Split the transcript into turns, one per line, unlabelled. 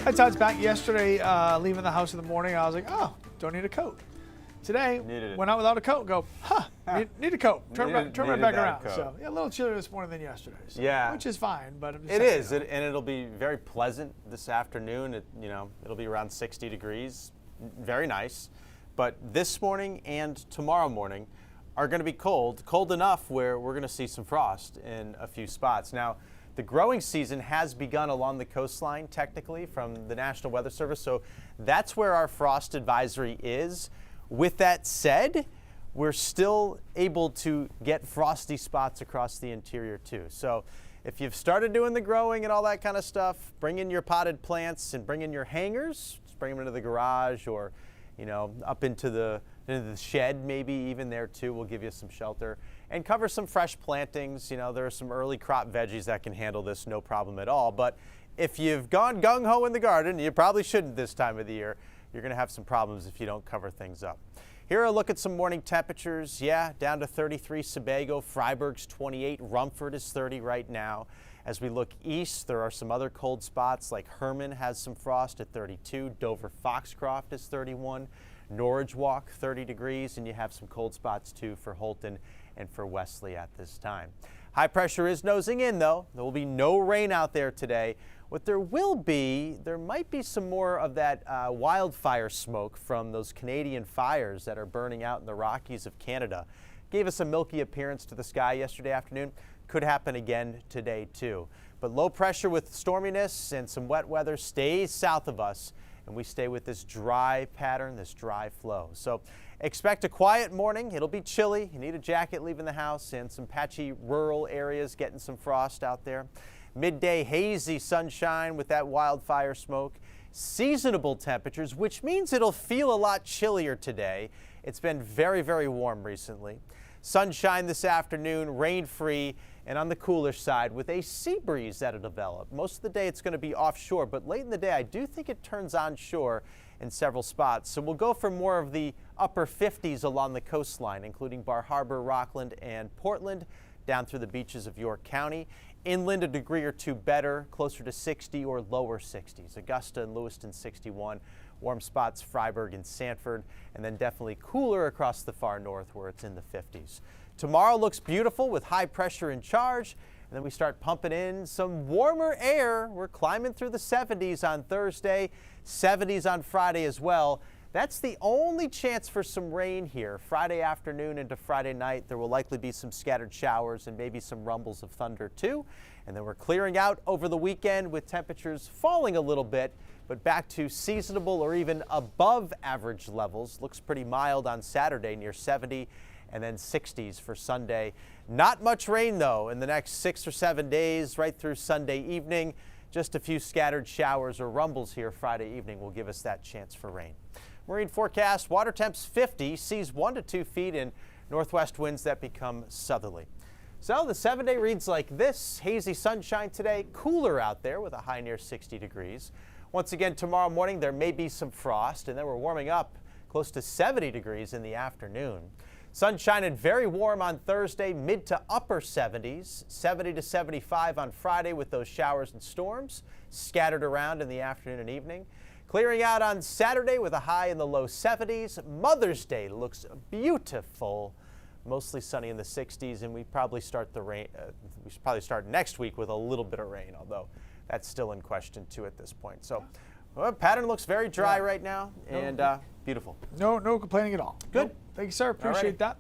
I touched back yesterday, leaving the house in the morning. I was like, oh, don't need a coat. Today, went out without a coat. Go, need a coat. Turn right back around. So yeah, a little chillier this morning than yesterday. So,
yeah,
which is fine, but I'm just
it is, and it'll be very pleasant this afternoon. It'll be around 60 degrees, very nice. But this morning and tomorrow morning are going to be cold enough where we're going to see some frost in a few spots. Now, the growing season has begun along the coastline, technically, from the National Weather Service, so that's where our frost advisory is. With that said, we're still able to get frosty spots across the interior too. So if you've started doing the growing and all that kind of stuff, bring in your potted plants and bring in your hangers. Just bring them into the garage or, up into the shed, maybe even there too. We'll give you some shelter and cover some fresh plantings. There are some early crop veggies that can handle this, no problem at all. But if you've gone gung-ho in the garden, you probably shouldn't this time of the year. You're going to have some problems if you don't cover things up. Here a look at some morning temperatures. Yeah, down to 33 Sebago, Freiburg's 28, Rumford is 30 right now. As we look east, there are some other cold spots like Herman has some frost at 32, Dover Foxcroft is 31, Norwich Walk 30 degrees, and you have some cold spots too for Holton and for Wesley at this time. High pressure is nosing in though. There will be no rain out there today. What there might be some more of that wildfire smoke from those Canadian fires that are burning out in the Rockies of Canada. Gave us a milky appearance to the sky yesterday afternoon. Could happen again today too. But low pressure with storminess and some wet weather stays south of us, and we stay with this dry pattern, this dry flow. So expect a quiet morning. It'll be chilly. You need a jacket leaving the house, and some patchy rural areas getting some frost out there. Midday hazy sunshine with that wildfire smoke. Seasonable temperatures, which means it'll feel a lot chillier today. It's been very, very warm recently. Sunshine this afternoon, rain-free, and on the coolish side with a sea breeze that'll develop. Most of the day it's going to be offshore, but late in the day I do think it turns onshore in several spots. So we'll go for more of the upper 50s along the coastline, including Bar Harbor, Rockland, and Portland, down through the beaches of York County. Inland, a degree or two better, closer to 60 or lower 60s. Augusta and Lewiston, 61. Warm spots, Freiburg and Sanford, and then definitely cooler across the far north where it's in the 50s. Tomorrow looks beautiful with high pressure in charge, and then we start pumping in some warmer air. We're climbing through the 70s on Thursday, 70s on Friday as well. That's the only chance for some rain here. Friday afternoon into Friday night, there will likely be some scattered showers and maybe some rumbles of thunder too. And then we're clearing out over the weekend with temperatures falling a little bit, but back to seasonable or even above average levels. Looks pretty mild on Saturday, near 70, and then 60s for Sunday. Not much rain though in the next 6 or 7 days, right through Sunday evening. Just a few scattered showers or rumbles here Friday evening will give us that chance for rain. Marine forecast, water temps 50, seas 1 to 2 feet, and northwest winds that become southerly. So the 7-day reads like this. Hazy sunshine today, cooler out there with a high near 60 degrees. Once again, tomorrow morning there may be some frost, and then we're warming up close to 70 degrees in the afternoon. Sunshine and very warm on Thursday, mid to upper 70s, 70 to 75 on Friday with those showers and storms scattered around in the afternoon and evening. Clearing out on Saturday with a high in the low 70s. Mother's Day looks beautiful. Mostly sunny in the 60s, and we probably start the rain. We should probably start next week with a little bit of rain, although that's still in question too at this point. So, pattern looks very dry right now and beautiful.
No complaining at all.
Good.
Nope. Thank you, sir. Appreciate that.